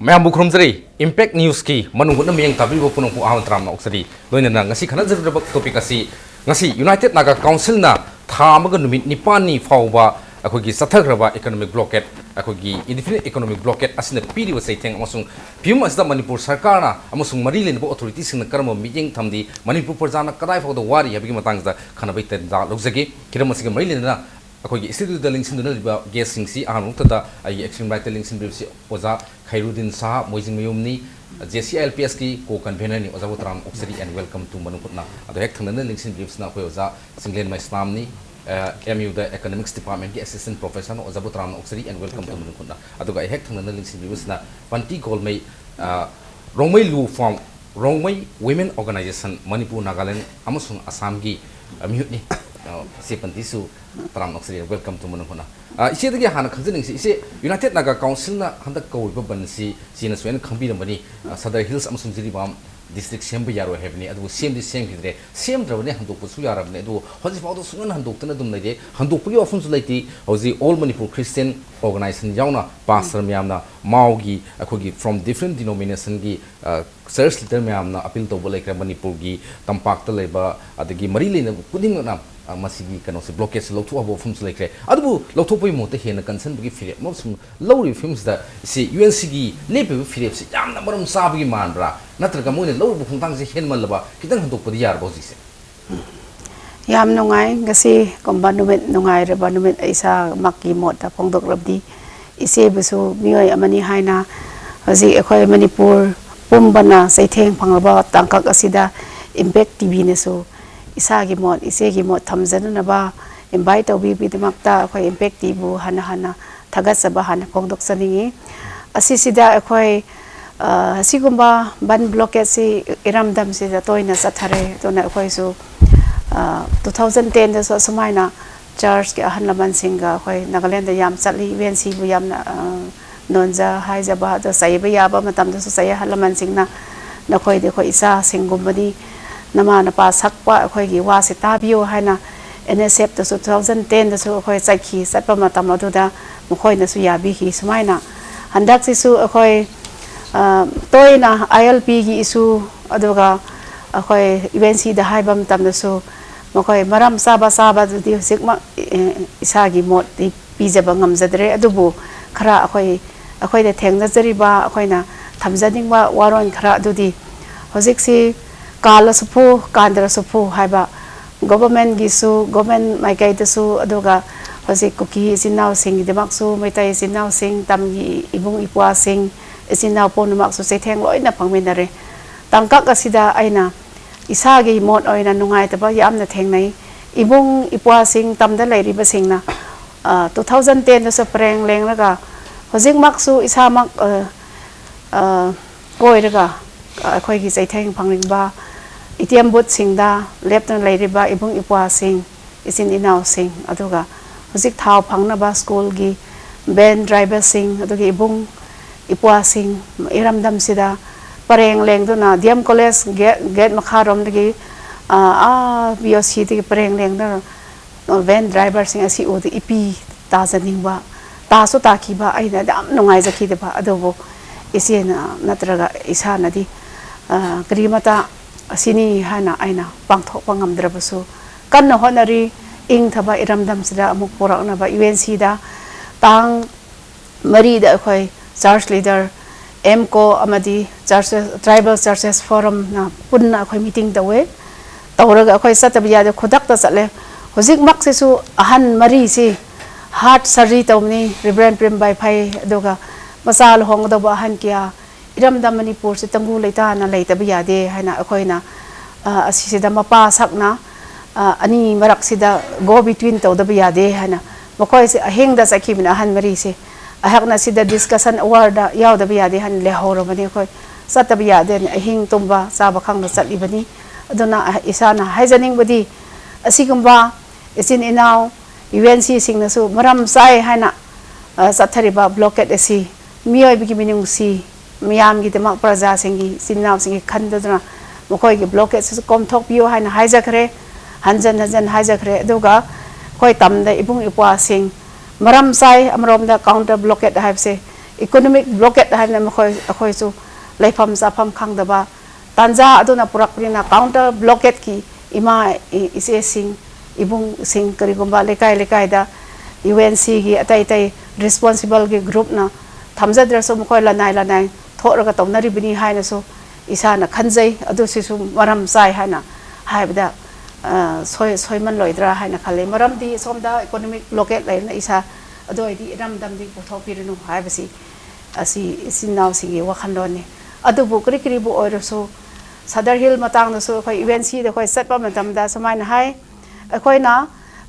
मैं बुखरुमजरी impact news की Manung Hutna मियंग ताबीबो पुनंग आमंत्रण नाउक्सरी लोइनना ngasi khana जरब topic asi ngasi United Naga Council ना था अमग नुमित निपानी फाउबा अखोगी सथग्रबा इकोनॉमिक ब्लॉकेट अखोगी इंडिफिनिट इकोनॉमिक ब्लॉकेट असिन पीरिव सैथेंग अमसुंग फिल्म असदा मणिपुर सरकार ना अमसुंग मरी लेनबो अथॉरिटी सिंग करम मिटिंग थमदी मणिपुर प्रजाना कदाय फाउदा वारी हबगी मतंगदा खनबै तेदा लोकजगी किरम सिग मरी लेना अखोगी स्टूडियो द लिंक्सिन दुना गेस्ट सिंग सी आहामुक्तदा आई एक्शन राइट लिंक्सिन बिबसी ओजा खैरुद्दीन शाह मोइजिंग मयुमनी JCLPS की को कन्वेनर नि ओजा बुतराम ऑक्सरी and welcome to Manung Hutna अदो हेक थंगन लिंक्सिन बिबसना को ओजा सिंगलेन मै इस्लाम नि MU द इकोनॉमिक्स डिपार्टमेंट की असिस्टेंट प्रोफेसर ओजा बुतराम ऑक्सरी and welcome to Manung Hutna अदो हेक थंगन लिंक्सिन बिबसना पंटी गोलमै रोंमै लू फॉर्म रोंमै वुमेन ऑर्गेनाइजेशन मणिपुर नागालैंड अमसुंग असम की म्यूटनी से पंतीसु तराम ऑक्सरी वेलकम टू Manung Hutna इसे दगे हाना खजनिंग इसे यूनाइटेड नागा काउंसिल ना हंदक कौइबा बनसी सिना सोयन खंबीरमबनी सदर हिल्स अमसुंग जिरिबाम डिस्ट्रिक्ट सेम यारो हेबनी अदु सेम खिद्रे सेम द्रबने हंदोकपसु यारबने अदु हजि फाउदो सुनन हंदोक्तना दुम लैदे हंदोकपगी ऑप्शनसु लैति हजि ऑल मणिपुर क्रिश्चियन ऑर्गेनाइजेशन यावना पास्टर म्यामना माउगी अखोगी फ्रॉम डिफरेंट डिनोमिनेशन की चर्च लीडर म्यामना अपील तोबो लेक्रे मणिपुर की तंपाक्ता लेबा अदगी मरी लेना कुदिंगना मसीगी कनोसे ब्लॉकेज लौथोबो फिल्म्स लेक्रे अदबु लौथोपै मोते हेना कंसर्न फिरे मसुम लौरी फिल्म्स दा से UNC की लेपे फिरे से यामना मरम साबगी मानब्रा नत्रगा मोने लौबु खुंतांग से हेनमलबा कितन हंदोकपदि यारबो जिसे याम नुंगाई गसी कोंबा नुमित नुंगाई रबा नुमित ऐसा मक्की मोटा फोंदोकलबदी इसे बसु मियोय अमनी हाइना हजि एखोय मणिपुर पुंबना सैथेंग फंगबा तांकक असिदा इम्पैक्ट टीवी नेसु इसागी मोट इसेगी मोट थमजनबा इनवाइट तौबीबीदमक्ता अखोय इम्पैक्ट टीबु हना हना थगसबा हना फोंदोकसनिंगी असिसिदा अखोय असिगुम्बा बन ब्लॉकेज से इरामदम से तोयना सथरे तोना अखोयसु 2010 da so sumaina church ke ahan laman singa khoi Nagaland da yam chali UNC bu yam nonja haija ba da sai ba ya ba matam da so sai halaman singna na khoi de khoi isa singum bani nama na pa sakpa khoi gi wa se ta bio haina NSF da so 2010 da so khoi chaki satpa matam adu da mo khoi na su ya bi hi sumaina handak si su khoi toina ILP gi isu aduga khoi UNC da haibam tam da so मखोय मरम साबा दुदि हसिकमा इसागी मोट दि पिजबा ngamjadre adubu khara akhoi de thengnajariba akhoina thamjadingba waron khara dudi hojiksi kala supu kandra supu haiba government gisu government maikai dasu aduga hojik kuki sinau sing demak su maitai sinau sing tamgi ibung ipwa sing sinau ponumak su setheng loina phangminare tangkak asida aina इसागी मोट ओइना नुंगाई तबा यामना थेंगनाई इबुंग इपुआ सिंग तमदा लैरिबा सिंगना 2010 दा सप्रेंग लेंगलगा हजिक माकसु इसामक कोइरगा अखोइगी चैथेंग फंगलिंगबा इटिएम booth सिंगदा लेफ्टन लैरिबा इबुंग इपुआ सिंग इसिन इनाव सिंग अदुगा हजिक थाव फंगनाबा school गी ban driver सिंग अदुगी इबुंग इपुआ सिंग इरामदम सिदा pareng leng do na diam college get makharom degi BOC de pareng leng da van driver sing asi o de ipi ta janing ba ta so ta ki ba ai da dam nungai jakhi de ba adobo isena natraga isana di krimata asini hana aina pangthok pangam drabasu kan na honari ing thaba iramdam sida amuk porak na ba UNC da tang mari da khoi church leader MCO amadi churches tribal churches forum na punna khoi meeting dawe tawraga khoi satabiya de khodak ta chale hojik mak se su ahan mari si heart surgery tawni reverend prem bai phai doga masal hong da ba han kya iram da manipur se tangu leita na leita biya de haina khoi na asisi da mapa sakna ani marak sida go between taw da biya de haina makhoi se aheng da sakhi bina han mari se ahakna sida discussion award yaw da biya de han le horo bani khoi sata biya de ahing tumba saba khang da chali bani aduna isana haijaning badi asigumba isin inaw UNC singna su maram sai haina sathariba blockade asi miyoi bigi minung si miyam gi demak praja singi sinnaw singi khandaduna mokhoi gi blockade su kom thok bio haina haijakre hanjan haijakre aduga khoi tamda ibung ipwa sing maram sai amrom da counter blockade haib se economic blockade haina akhoi chu leifam zafam khangdaba tanja aduna purakprina counter blockade ki ima ise sing ibung sing karigomba lekai da UNC gi atai responsible gi group na thamjadra so mkhoi lanai thoraga tomnari bini haina so isana khanjai adu sisu maram sai haina haibda soiman loidra haina khale maram di somda economic blockade laina isa adu di ramdam di puthopirinu haibasi asi isinaw singi wakhanlone adu bu kri bu oiro so sadar hill matang na so khoi UNC da khoi satpa matam da samaina hai khoi na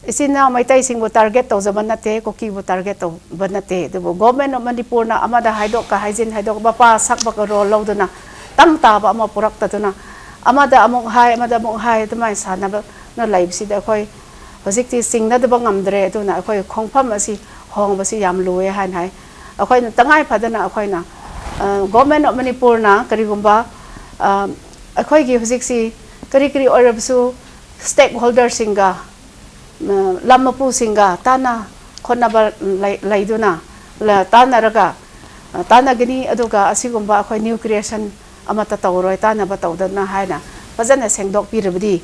isina maitai sing bu target to jaban te koki bu target to banate de bu government of Manipur na amada haidok ka haijin haidok bapa sakba ka role loduna tam ta ba ma purak ta tuna amada among hai tamai sana ba na live si da khoi hojik ti sing na de bangam dre tuna khoi khongpham asi hong ba si yam luwe han hai khoi tangai phadana khoi na government of Manipur na karigumba khoi gi hojik si kari orabsu stakeholder singa lamapu singa tana khonna ba laiduna la tana raga tana gini aduga asigumba khoi new creation amata tawroi tana ba tawdana haina fazana sengdok pirabdi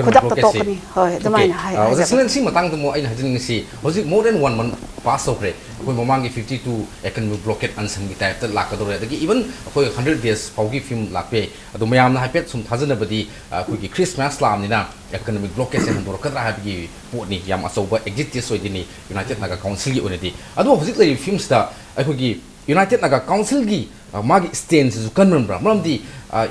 khudak ta tokani hoi damaina hai excellency matang tumo aina hajin si hoji more than 1 month pass okre koi mamangi 52 economic blockade ansam gi type ta lakadore dagi even koi 100 days paugi film lakpe adu mayam na hapet sum thajana badi koi gi Christmas lam ni na economic blockade sen dor kadra habgi potni yam asoba exit soidini United Naga Council gi onedi adu hoji lai films da koi gi United Naga Council gi magi stance zu kanman bra mamdi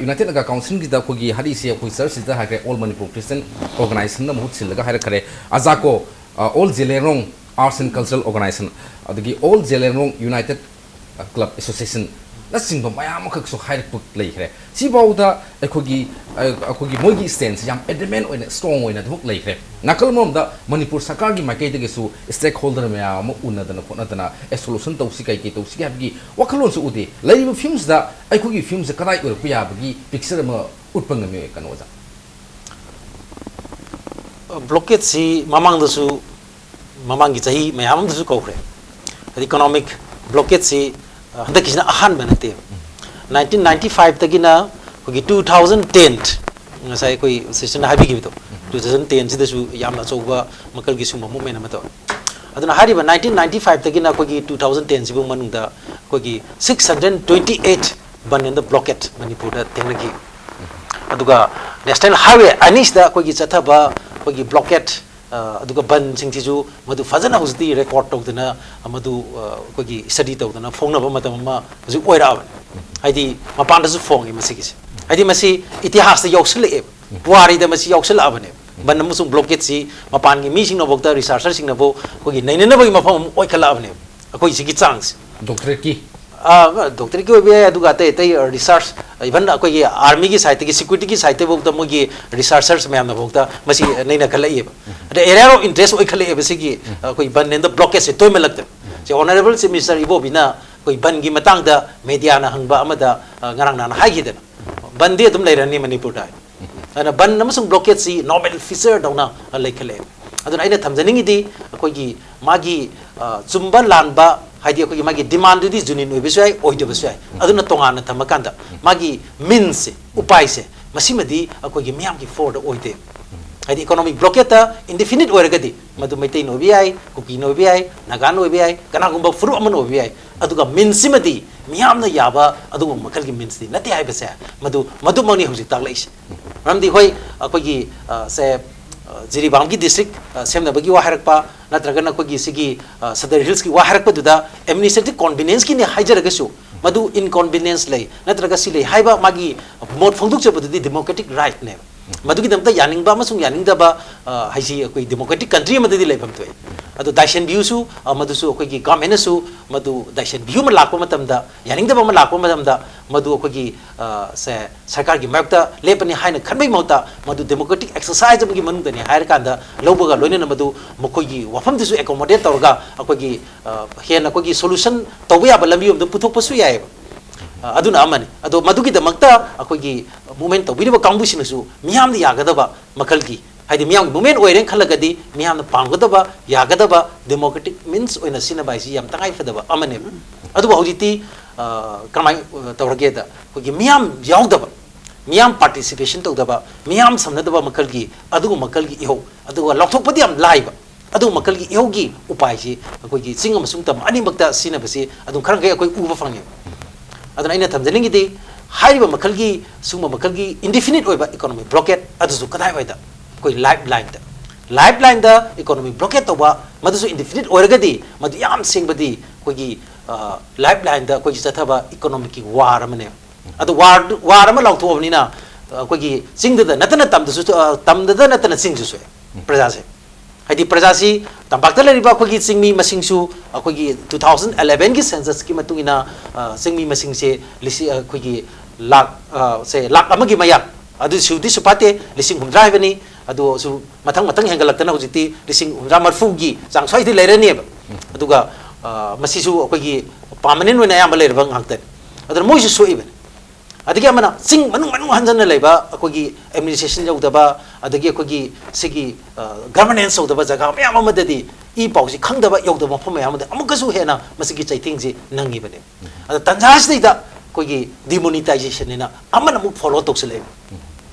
United Naga Council gi da ko gi hari se ko search da ha all Manipur Christian organization na mut sil ga ha kare azako all Zelerong Arts and Cultural Organization adagi all Zelerong United Club Association na singba mayam khak so hai put lei khre si bauda ekogi mogi stance yam element oina strong oina dhok lei khre nakal mom da Manipur sarkar gi makai de su stakeholder mayam unadana phonadana a solution to si kai ke to si gi wakhalon su ude lei films da ekogi films kadai ur puya bagi picture ma utpang me kanoja blockade si mamang da su mamang gi chahi mayam da su ko khre economic blockade si handa kisna ahan banate 1995 tagina kogi 2010 ngasai koi session habi gi to 2010 sida su yamna choba makal gi su mamu mena mato aduna hariba 1995 tagina kogi 2010 sibu manungda kogi 628 ban in the blockade Manipur da tenagi aduga national highway anis da kogi chathaba kogi blockade aduga ban singtiju madu fazana husdi record tawdana amadu kogi study tawdana phongna ba matam ma ju oira haidi mapan da su phongi masigi haidi masi itihas da yoksle e wari da masi yoksle abane ban musung blockade si mapan gi mi sing no bokta researcher sing na bo kogi naina na ba mafam oi khala abane akoi sigi chance doctor ki doctor ki obi aduga te research even akoi army gi site gi security gi site bokta mogi researchers mayam na bokta masi naina khala e the area of interest oi khale ebsigi koi ban in the blockade se toy melakta se honorable minister ibo bina koi ban gi matang da media na hangba amada ngarang na hai gi den ban de dum leirani Manipur dai ana ban namasung blockade si normal feature dawna lai khale aduna aina thamjaningi di koi gi magi chumba lanba haidi koi gi magi demand di junin oi bisai oi de bisai aduna tongana thamakanda magi means upai se masimadi koi gi miam gi for the oi de haidi economic blockade ta indefinite oiragadi madu maitai no bi kuki no bi naga no bi kana gumba furu amano bi aduga minsimadi miyamna yaba aduga makal gi minsi nati hai bese madu mani hujik tak lais ramdi hoi akogi se Jiribam gi district semna bagi wa harakpa natraga na kogi sigi Sadar Hills ki wa harakpa duda administrative convenience ki ne haijaraga su madu inconvenience lei natraga si lei haiba magi mot phongduk chabadu di democratic right ne madu gi damta yaning ba masung yaning da ba haisi koi democratic country madu di leibam toi adu daishan view su madu su koi gi government su madu daishan view ma lakpa matam da yaning da ba ma lakpa matam da madu koi gi se sarkar gi mayakta lepani haina khanbai mauta madu democratic exercise gi manung da ne hair kanda lobaga loina madu mokoi gi wafam disu accommodate tawga koi gi hena koi gi solution tawya ba lambi um puthok pasu yai aduna amani ado madugi da makta akogi movement to biriba kangbu sinasu miyam di yagadaba makalgi haidi miyam movement oiren khalagadi miyam na panggadaba yagadaba democratic means oina sinabai si yam tangai fadaba amane adu hojiti kamai tawrage da ko gi miyam yaudaba miyam participation tawdaba miyam samnadaba makal gi adu makal gi iho adu lokthok padi am live adu makal gi iho gi upai ji ko gi sing am sung tam ani bakta sina basi adu khar ge ko uba fangi adu aina thamjaning gi haiba makal gi sungma makal gi indefinite oiba economic blockade adu su kadai waida koi lifeline da economic blockade toba madu indefinite oiragadi madu yam singbadi koi gi lifeline da koi chathaba economic war amane adu war ama lautho na koi gi singda natana tamda natana singsu so praja se hadi praja si tambakta leriba koi gi singmi masingsu koi gi 2011 gi census ki matungina singmi masing se lisi koi gi lak amagi mayak adu sudi supate lising humdra bani adu su matang hengalakna hujiti lising humdra marfugi sang soi di lerani aduga masisu akogi permanent wena ya malai bang hangten adu moi su soi ben adigi amana sing manung hanjana leba akogi administration jaudaba adagi akogi sigi governance jaudaba jaga mya amadadi I pausi khangdaba yogdaba phom ya amade amukasu hena masigi chaiting ji nangi bane adu tanjas da kogi demonetization ina amana mu follow toksele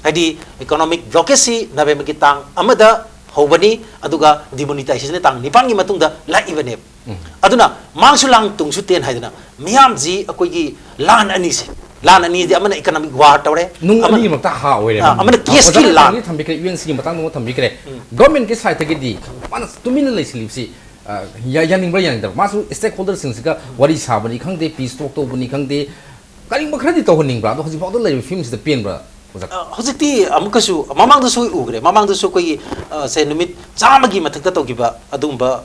hadi economic blockage nabe magi tang amada hobani aduga demonetization tang nipangi matungda la ibane aduna mangsu lang tungsu ten haidana miyam ji akogi lan ani di amana economic war tawre nung ani makta ha oire amana case ki la thambi kre un si matang no thambi kre government ke side ke di mana tumina leisilipsi yaning bra yaning da masu stakeholders sing siga wari sabani khangde peace talk to buni khangde karing bakradi to honing bra hoji pawda lai film si the pen bra hojiti amukasu mamang da sui ugre mamang da su koi se numit chamagi mathakta to giba adumba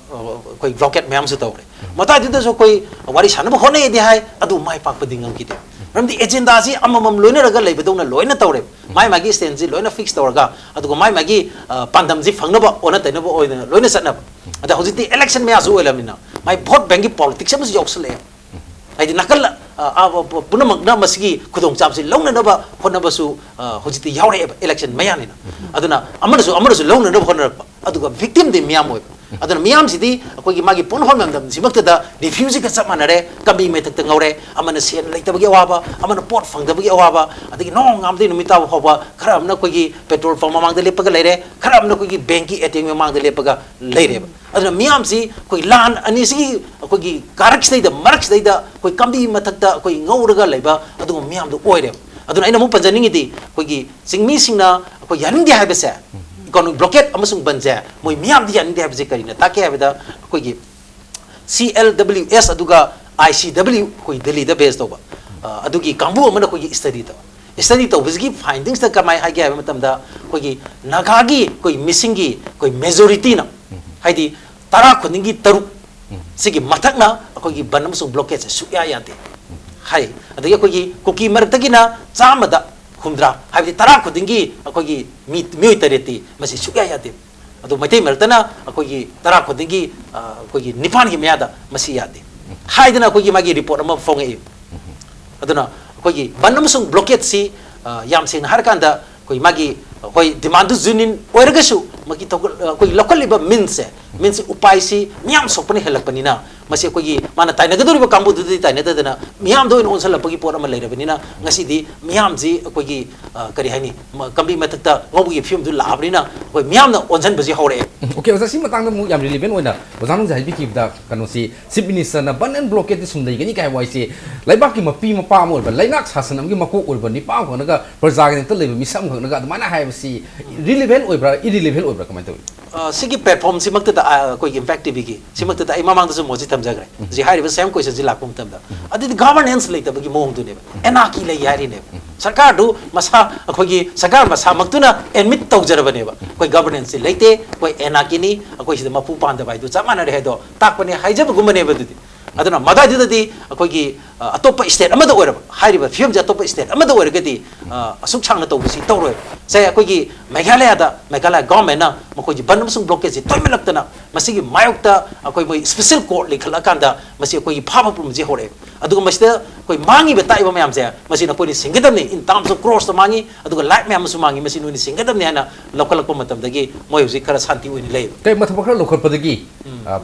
koi rocket mayam su tawre mata di da su koi wari sanaba hone di hai adu mai pak padingam kite ramdi agenda si amamam loina raga lai bedona loina tawre mai magi stand ji loina fix tawraga adu mai magi pandam ji fangnaba ona tainaba oina loina satnaba ada hojiti election me azu elamina mai vote bank politics am yoksle ai nakal punamakna masigi khudong chapsi longna naba honaba su hojiti yaure election mayani aduna amarasu longna naba honra aduga victim de miyam oi aduna miyam sidi akogi magi ponhom namdam simakta da refugee ka samanare kambi mai tak ngaure amana sen leitabagi awaba amana pot fangdabagi awaba adigi nong ngamde numita hoba khara amna kogi petrol pump mamang de lepaga leire khara amna kogi banki atm mamang de lepaga leire aduna miyam si koi lan ani si kogi karak sei da marak sei da koi kambi matakta koi ngauraga leiba adu miyam do oire aduna aina mu panjaning idi kogi singmi singna koi yaning di haibese economic blockade amasung banja moi miyam di yaning di haibese karina take habida kogi CLWS aduga ICW koi Delhi da base doba adugi kambu amana koi study to bisgi findings ta kamai ha gya matamda koi nagagi koi missing gi koi majority na haidi tara khuningi taruk sigi mathakna koi banam sung blockage su ya yate hai adagi koi kuki martagina chamada humdra haidi tara khudingi koi mi tareti masi su ya yate adu maitei martana koi tara khudingi koi nipan gi meada masi yate haidana koi magi report ama fonge aduna koi banam sung blockage si yam sing har kanda koi magi koi demand zunin oiragasu magi to koi local liba means upai si miyam sopani helakpanina masi koi mana taina gaduriba kambu dudi taina dadana miyam do in onsala pagi por ama leirabanina ngasi di miyam ji koi kari hani kambi matakta ngobugi film du labrina koi miyam na onsan baji hore okay osa si matang mu yam relevant oina ozang jai bi kibda kanu si chief minister na ban blockade di sumdai gani kai wai si laibak ki mapi mapa mo ba laingak sasanam gi makok ol ba ni pa ko naga praja ga ta leba misam khang naga mana hai si relevant oibra irrelevant oibra kamai to sigi platform si makta koi impact tv gi si makta ai mamang da moji tamjagre ji hai ba same question ji lakum tamda adi governance leita bagi mong du ne enaki le yari ne sarkar du masa koi gi sarkar masa maktuna admit tawjarabane ba koi governance leite koi enaki ni koi si mapu panda bai du chamana re do takpane haijab gumane ba du aduna madai dadi koi gi atop state amada oiraba hairiba film ja atop state amada oiragadi asuk changna tawsi tawroi sai koi gi meghalaya government na makoi banam sung blockage toimelaktana masigi mayokta koi moi special court likhala kanda masi koi phaba pum je hore aduga masida koi mangi betai ba mayam je masi na koi singedam ni in terms of cross to mangi aduga life mayam su mangi masi ni singedam ni hana lokal ko matam dagi moi uji khara shanti oini lei kai mathaba khara lokal padagi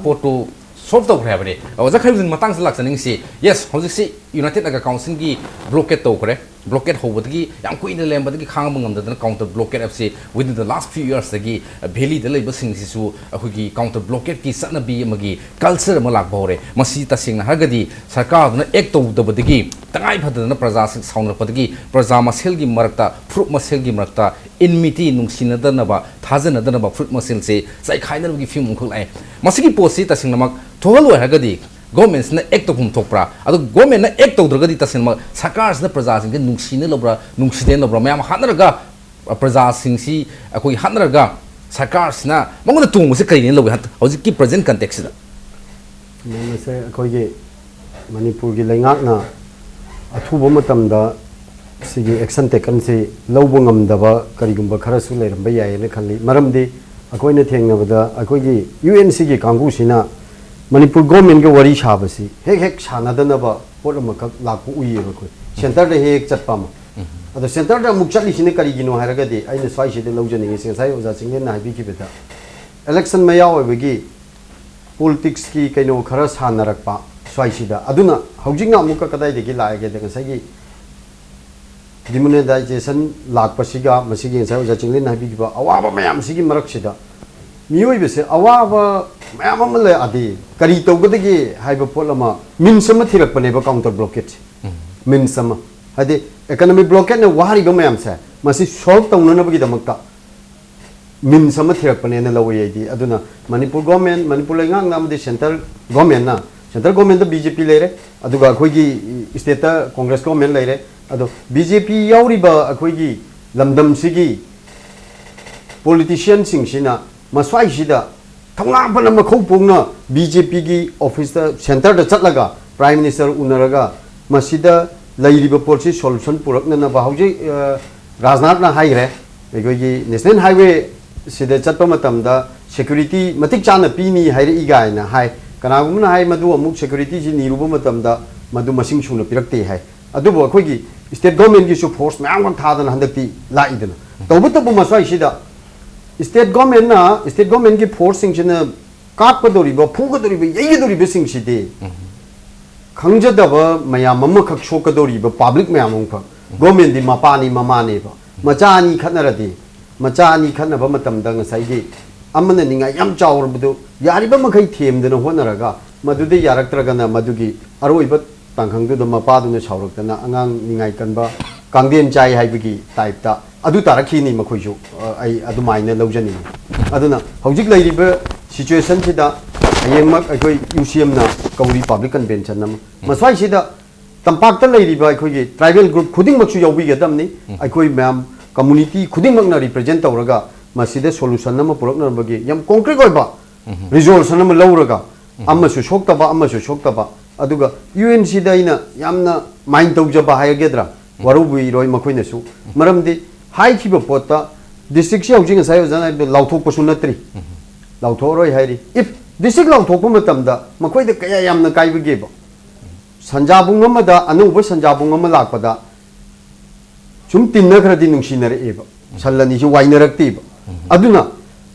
poto solve to khre bani oja khai jin matang sa laksaning si yes hojik si united naga council gi blockade to khre blockade hobadgi yam kuina lembadgi khang bangam da counter blockade fc within the last few years dagi valley da lei basing si su akhugi counter blockade ki sana bi magi culture ma lak bore masi ta sing na hagadi sarkar na ek to da badgi tangai phadana praja sing sauna padgi praja masel gi marakta fruit masel gi marakta enmity nungsina da na ba thajana da na ba fruit masel se sai khaina gi film khul ai masigi posi ta sing namak thogal hagadi government na act to thokpra adu government na act to dragadi tasinma sarkar na praja sing nungsina lobra nungsiden lobra mayam hanaraga praja sing si akoi hanaraga sarkar na mangona tung se kai ne lobi hat hojik ki present context da nang se akoi ge manipur gi lengak na athuba matam da sigi action taken se lobo ngam da ba kari gumba khara su leiram ba yai ne khalli maram de akoi na thengna ba da akoi gi UNC gi kangu sina manipur government ge wari shabasi hek sana da na ba poram ka lakpu uyi ba ko center de hek chatpa ma ado center da muk chali sine kari gi no haraga de aina swai se de lojani ngi sing sai oja sing na bi ki beta election ma yaw ba gi politics ki kaino khara sana rakpa swai si da aduna houjing na muk ka dai de gi la ge de sai gi demonetization lakpa siga masigi sai oja sing na bi ki ba awa ba mayam sigi marak sida mioi bese awa ba mayam am le adi kari to gdegi haiba polama min sama thirak pane ba counter blockade min sama hadi economic blockade ne wahari ba mayam sa masi solve tawna na bagi damakta min sama thirak pane na lawi di aduna manipur government manipur lengang nam de central government da BJP leire aduga khoi gi state ta congress government leire adu BJP yauri ba khoi gi lamdam sigi politician sing sina maswai sida thonga ban ma khou pungna BJP gi office da center da chatlaga prime minister unaraga masida lairiba policy solution purakna na ba hauji rajnath na haire ego gi national highway sida chatpa matam da security matik chana pini haire igai na hai kana gumna hai madu amuk security ji niruba matam da madu masing chuna pirakte hai adu bo khoi gi state government gi su force mayam kan thadana handakti laidana tawbata bu maswai sida state government ki forcing china kap dori ba phu dori ba yei dori ba sing sidi khangja da ba mayam mamma khak shok dori ba public mayam ong pha government di mapani mamane ba machani khanaradi machani khanna ba matam da ngai gi amana ninga yam chawr bu yari ba makai them dena honaraga madu de yaraktra na madu gi aroi ba tangkhang du da mapa du na chawrak na angang ningai kan ba kangdien chai hai bi type ta adu tarakhi ni makhoi ju ai adu maina lojani aduna hojik lai ba situation chi da ayeng mak akoi UCM na kauri public convention nam maswai chi da tampak ta lai ba akoi gi tribal group khuding mak chu yobi ga dam ni akoi ma'am community khuding mak na represent tawraga masida solution nam purak na ba gi yam concrete oi ba resolution nam lawraga amma su shokta ba aduga UNC da ina yamna mind tawja ba hayagedra waru bui roi makhoi na su maram di hai ki pota district se housing sai jana lauthok pasu natri lauthoroi hairi if district lauthok matam da makhoi de kaya yamna kai bige ba sanjabung ma da anu ba sanjabung ma lak pada chum tinna khra di nungsi nare e ba sallani ju wainarak ti ba aduna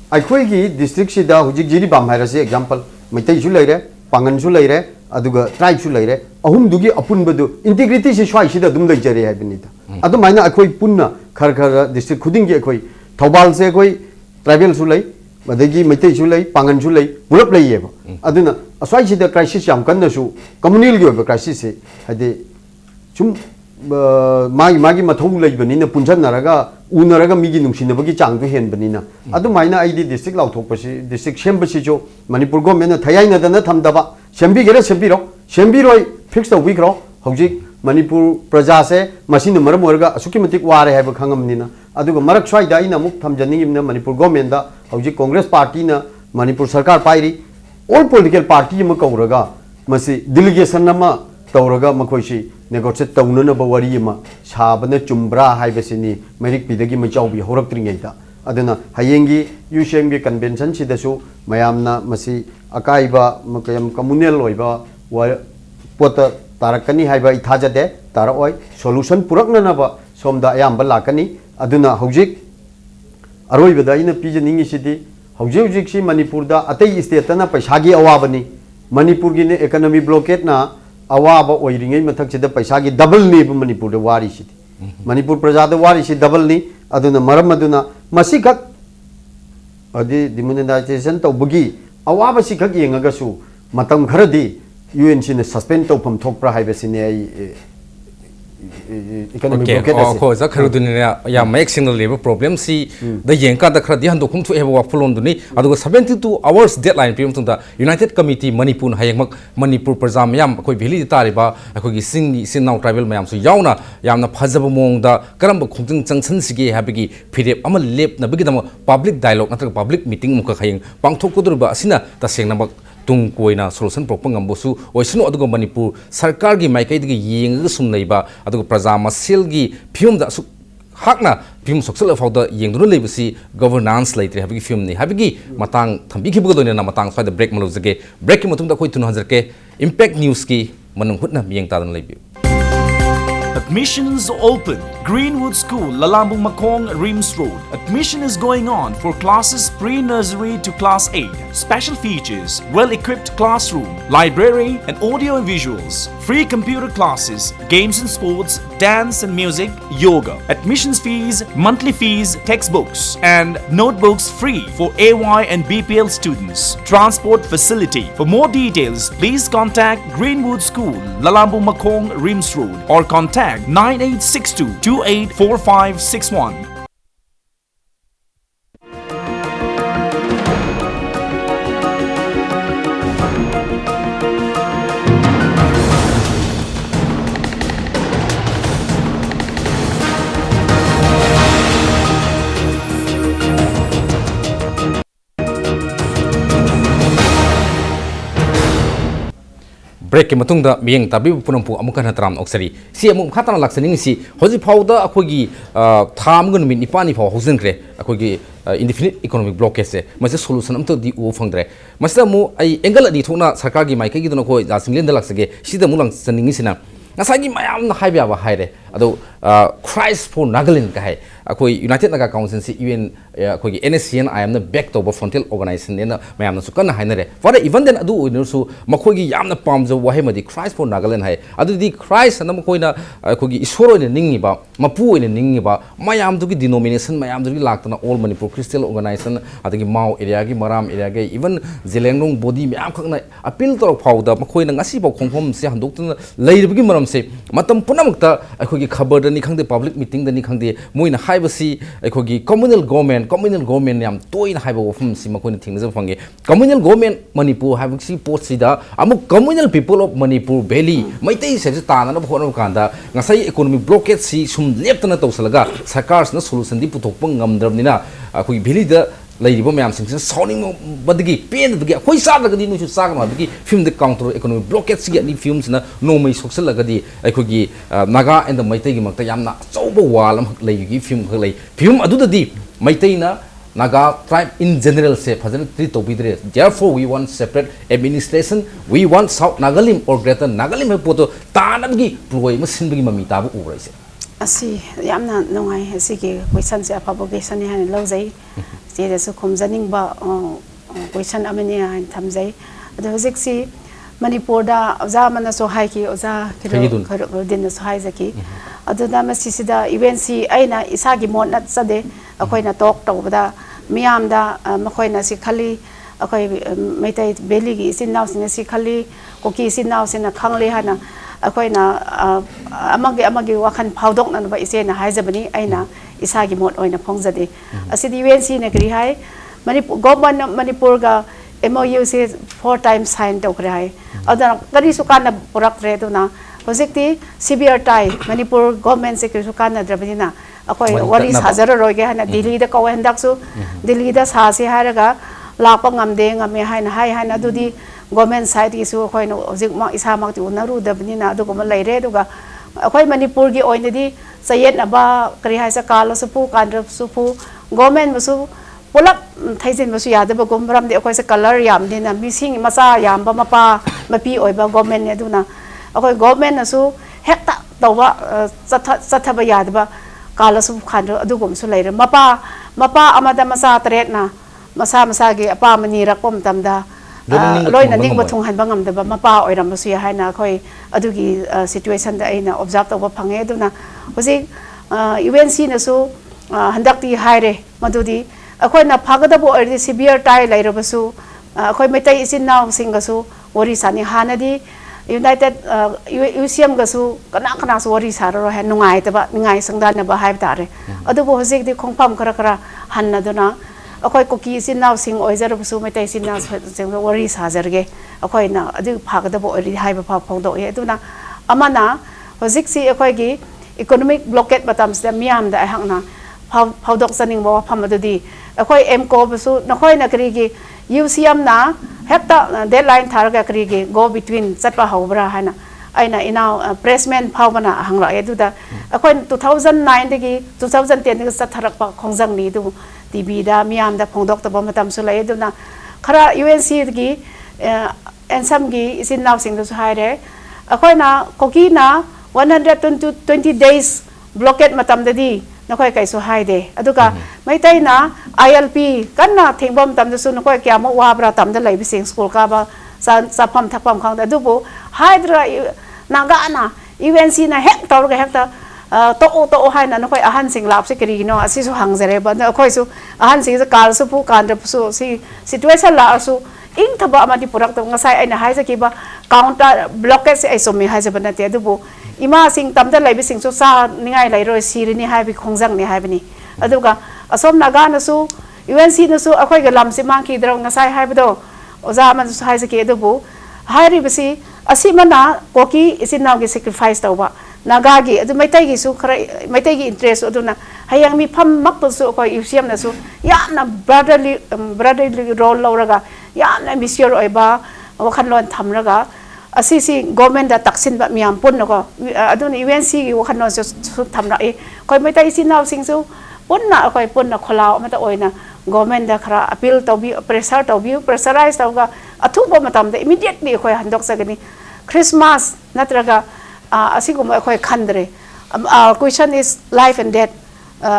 ai khoi gi district se da hujik jiri bam haira se example maitai ju leire pangan ju leire aduga tribe su leire ahum dugi apun badu integrity se swai sida dum lai jare hai binita adu maina akhoi punna khar district khuding ge akhoi thobal se akhoi tribal su lai madagi maitai su lai pangan su lai purap lai yeba aduna aswai sida crisis yam kan su communal ge crisis se hade chum magi mathau lai banina punjan naraga unaraga migi nungsinabagi chang du hen banina adu maina aidi district lauthok pasi district sembasi jo manipur government na thayai na dana thamdaba sembi gera sembiroi fix to wikro hojik manipur praja se masina maram orga asuki matik ware haiba khangamnina aduga marak swai da ina muk thamjaningimna manipur government da hojik congress party na manipur sarkar pairi all political party ma kauraga masi delegation nama tauraga makoisi negotiate taunana ba wari ma sabana chumbra haibasini merik pidagi ma chawbi horaktringai da aduna hayengi UCM gi convention sidasu mayamna masi akaiba makayam communal oiba pota tarakani haiba ithajade taroi solution purakna na ba somda ayam balakani aduna hojik aroi bada ina pijaningi sidi hojik si manipur da atai state na paisa gi awabani Manipur की ने economy blockade ना अवाब ओइरिंगै मथक से पैसा की double ने मणिपुर दे वारी सी मणिपुर प्रजा दे वारी सी डबल नि अदुना मरम अदुना मसी खक अदि डिमोनेटाइजेशन तौबगी अवाब सी खक येंगगसु मतम खरदी यूएनसी ने सस्पेंड तौफम थोकप्रा हाइबसिने इकोनॉमी ब्लॉकेट असे को जा खरुदुनि या मेक सिंगल लेबर प्रॉब्लम सी द येंका द खरदी हंदो खुम थु एबो वाफलोन दुनि अदुग 72 आवर्स डेडलाइन पिम तुंदा यूनाइटेड कमिटी मणिपुर हायमक मणिपुर प्रजा मयाम कोई भेली तारिबा अखोगी सिंनाव ट्राइबल मयाम सु यावना यामना फजब मोंगदा करम खुंजंग चंगसन सिगे हाबिगी फिरेप अम लेप नबगी दम पब्लिक डायलॉग नत्र पब्लिक मीटिंग मुख खयंग पांगथोकुदुरबा असिना तसेंगनमक तुंग कोइना सोल्यूशन प्रोपंगम्बुसु ओइसनु अदुग मणिपुर सरकार की माइकैदगी येंग सुम लेबा अदुग प्रजा मसेल की फिल्म दा हाकना फिल्म सोक्सल फाउदा येंगदुन लेबसी गवर्नेंस लेत्रे हाबिगी फिल्म नि हाबिगी मतंग थंबिखिबग दोइना मतंग स्वाद ब्रेक मलुजगे ब्रेक की मतुंग दा कोइ तुन हजरके इंपैक्ट न्यूज की मनung hutna miyeng tadan lebi Admissions open. Greenwood School, Lalambung Makong, Rims Road. Admission is going on for classes pre-nursery to class 8. Special features: well-equipped classroom, library and audio and visuals, free computer classes, games and sports, dance and music, yoga. Admissions fees, monthly fees, textbooks and notebooks free for AY and BPL students. Transport facility. For more details, please contact Greenwood School, Lalambung Makong, Rims Road or contact 9862 284561. Break के मतुंग दा मियंग ताबी पुनमपु अमुक हतराम ऑक्सरी सी अमुक खातना लाक्सनिंग सी होजि फाउदा अखोगी थाम गुन मिन Nipani फाउ होजनख्रे अखोगी indefinite economic blockage से मसे solution अमतो दि उ फंगद्रे मसे मु आई एंगल अदि थोना सरकार की माइके की दोनो को जासिंगलेन द लाक्सगे सिदा मु लांसनिंग सिना ngasagi mayam na haiba ba haire ado Christ for Nagalin ka hai akoi United Naga Council si UN akoi NSCN I am the back to frontal organization ne mayam na su kan hainare for even then adu inu su makoi gi yam na pamjo wa hemadi Christ for Nagalin hai adu di Christ na makoi na akoi gi isoro ne ningi ba mapu ne ningi ba mayam du gi denomination mayam du gi laktana all Manipur Christian organization adagi mau area gi maram area gi even Zelengrong body mayam khakna appeal to phauda makoi na ngasi ba khongphom se handok tuna leirbi maram से मतम पुनमक्ता अखोगी खबर दनी खंगदे public meeting दनी खंगदे मोइना हाइबसी अखोगी communal government याम तोइन हाइबो वफम सि मखोनि थिंगजो फंगे कम्युनल गवर्नमेंट मणिपुर हाइबसी पोस्ट सिदा अमु communal people of Manipur valley Meitei से ताना होनो कांदा ngasai इकोनॉमिक ब्लॉकेज सि सुम लेप्तना तौसलगा सरकारसना सोल्यूशन दि पुथोकप ngamdrabnina अखोगी भेली द लेरिबो मैम सिंग साउनिंग बदगी पेन दगी अखोई सागदी नुसु सागमा दगी फिल्म द काउंटर इकोनॉमिक ब्लॉकेज सि नि फिल्म सिना नोमै सोक्सलगदी अखोगी नागा एंड द मैतै गी मक्ता यामना चौबो वाल अम लेगी फिल्म अदुददी मैतैना Naga tribe in general say फजन ट्रीट तो बिदरे therefore we want separate administration we want South Nagalim or Greater Nagalim है पोतो तानगी प्रोय मसिन बगी ममी ताबु उराई से asi yamna nongai asi ki question se apabu question ni han lojai je de su khomjaning ba question amani han thamjai ado hojik si manipur da oja mana so hai ki oja kiro din so hai zaki ado da masi sida event si aina isa gi mon nat sade akoi na talk tawda miyam da makoi na si khali akoi meitai beli gi sin naw sin si khali koki sin naw sin na khangle hana akoi na amagi wakhan phaudok na ba ise na haijabani aina isagi mod oina phongjade asidi UNC na kri hai manipur government manipur ga MOU se 4 times sign to kri hai adana kari su kana purak re to na hojikti severe tai manipur government se kri su kana drabani na akoi wari hajar roi ge hana Delhi da kawen dak su Delhi da sa se haraga lakpa ngamde ngame haina hai haina dudi government side isu khoi no hojik ma isa mak ti unaru dabni na du ko lai re du ga khoi manipur gi oin di sayet na ba kri hai sa kala su pu kan su pu government bu su pulak thaijin bu su ya da ba gomram de khoi sa color yam de na missing masa yam ba mapa mapi oi ba government ne du na khoi government na su hekta to ba satha ba ya da ba kala su khan du gom su lai re mapa amada masa tret na masa gi apa mani rakom tam da loina ning bathung han bangam da mapa oiram su ya haina khoi adugi situation da aina observe to ba phange aduna hoji UNC na su handak ti haire madudi akhoi na phagada bo ori severe tai lai robasu akhoi metai isin naw singa su wari sani hanadi United UCM gasu kana su wari saro ha nungai ta ba ngai sangda na ba haib tare adu bo hojik di khongpam kara hanna duna akhoi koki sin naw sing oijar bu mai tai sin naw sing wari sajarge akhoi na adu phagda bo ori haiba pha phongdo ye duna amana hojik si akhoi gi economic blockade batam se miam da hangna phawdok saning bo pham adu di akhoi mco bu nakhoi na kri gi UCM na hekta deadline tharga kri gi go between chatpa hobra hana aina ina pressman phawbana hangla eduda akhoi 2009 degi 2010 degi satharakpa khongjang ni du TV da miam da phongdok ta matam su lai eduna khara UNC gi ensam gi isin naw sing du haire akhoi na koki na 120 days blockade matam dadi nakhoi kai su haide aduga maitai na ILP kanna thingbom tam da su nakhoi kya mo wa bra tam da lai bising school ka ba sa pham thakpam khang da dubu haidra naga na UNC na hek tor ga hek ta to hai na nakhoi ahan sing lap se kri no asi su hangjare ba nakhoi su ahan sing sa kal su pu kan da su si situation la su ing thaba amati purak to ngasai aina haisa ki ba counter blockade se aiso mi haisa bana te dubu ima sing tamda laibi sing su sa ningai lai ro sirini haibi khongjang ni haibani aduga asom naga na su UNC na su akhoi ga lam se mang ki dro ngasai haibdo oza man su haisa ki dubu hairi bisi asimana koki isinaw gi sacrifice tawba naga gi adu maitai gi su khara maitai gi interest aduna hayang mi pham mak to su akhoi UCM na su yamna brotherly role lawraga yamna mission oiba wakhan lon thamraga asisi government da taksin ba miam pun ko adun UNC gi wakhan no su thamra e koi mai tai sin naw sing su punna koi punna khola ma ta oina government da khara appeal to bi pressurize to ga athu bo matam da immediately koi handok sagani Christmas natraga asiguma koi khandre our question is life and death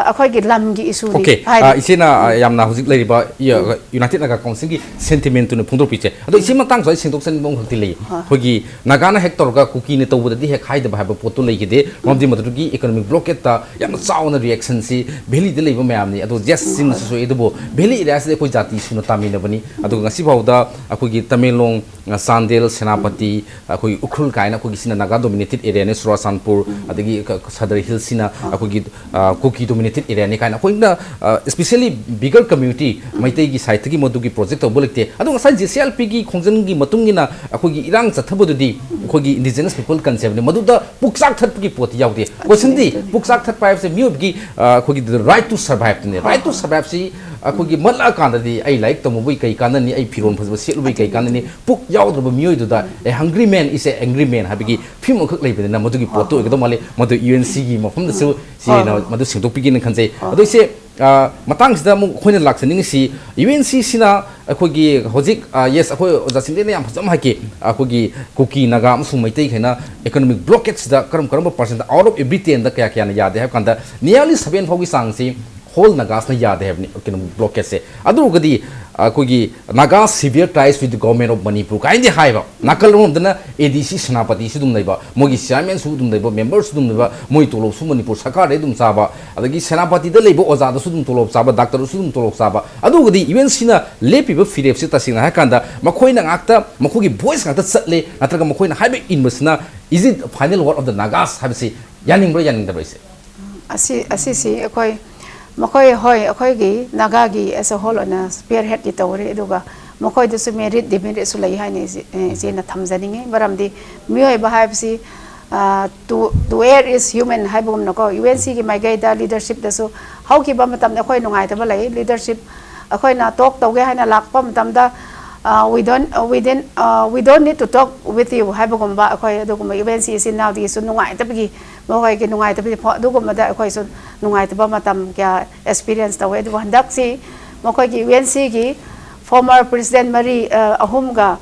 akhoi gi lam gi issue ni okay isina yamna hujik lai ba United Naga Council gi sentiment ne phungdo piche ado isima tang so singtok sen bong hakti lei hogi nagana hector ga kuki ne to di hek haida ba potu lei gi de momdi madu gi economic blockade ta yamna chauna reaction si beli de lei ba mayam ni ado just sin so edo beli area se koi jati suna tamina bani ado ngasi bauda akoi gi Tamelong Sandel Senapati akoi ukhul kaina akoi gi sina naga dominated area ne Surasanpur adagi Sadar Hills sina akoi gi kuki dominated area ni kaina koina especially bigger community maitai gi site gi modu gi project to bolikte adu ngasai JCLP gi khongjang gi matungina akoi gi irang chathabodu di akoi gi indigenous people concept ne madu da puksak that gi poti yaude question di puksak that pipe se mute gi akoi gi the right to survive ne right to survive si akoi gi mala kan di ai like to mobui kai kan ni ai phiron phasba set lui kai kan ni puk yaudra mioi du da a hungry man is a angry man habigi phim khak lei bena madu gi poto gi do male madu UNC gi mafam da su si na madu singdok pigin khanjai ado se matang sida mu khoina laksaning si UNC sina akoi gi hojik yes akoi oja sinde ne yam phajam haki akoi gi kuki naga amsu maitai khaina economic blockage da karam percent out of every 10 da kya kya na yade have kanda nearly 7 fogi sang si whole nagas na yade have ni economic blockage se adu gadi akoi naga severe ties with the government of Manipur kaindi haiba nakal rom dana ADC Senapati su dum naiba mogi chairman su dum naiba members su dum naiba moi tolop su Manipur sakar re dum saba adagi Senapati da leibo oza da su dum tolop saba doctor su dum tolop saba adu gadi even sina lepi ba firep se tasina ha kanda makoi na ngakta makogi voice ngakta chatle natraga makoi na haiba inmasna is it final word of the nagas habisi yaning da brise asi si akoi makoi hoi akoi gi naga gi as a whole na spearhead ki tawri eduga makoi du su merit demerit su lai hai ni je na thamjani nge baramdi mioi ba haibsi to air is human haibum na ko UNC gi mai gai da leadership da su how ki ba matam na khoi nungai ta ba lai leadership akoi na talk tawge hai na lakpa matam da we don't need to talk with you haibum ba akoi adugum UNC is now di su nungai ta gi mokai ki nungai ta bi pho adugum da akoi su nungai ta ba matam kya experience ta we du handak si mokai ki UNC gi former president Mari ahumga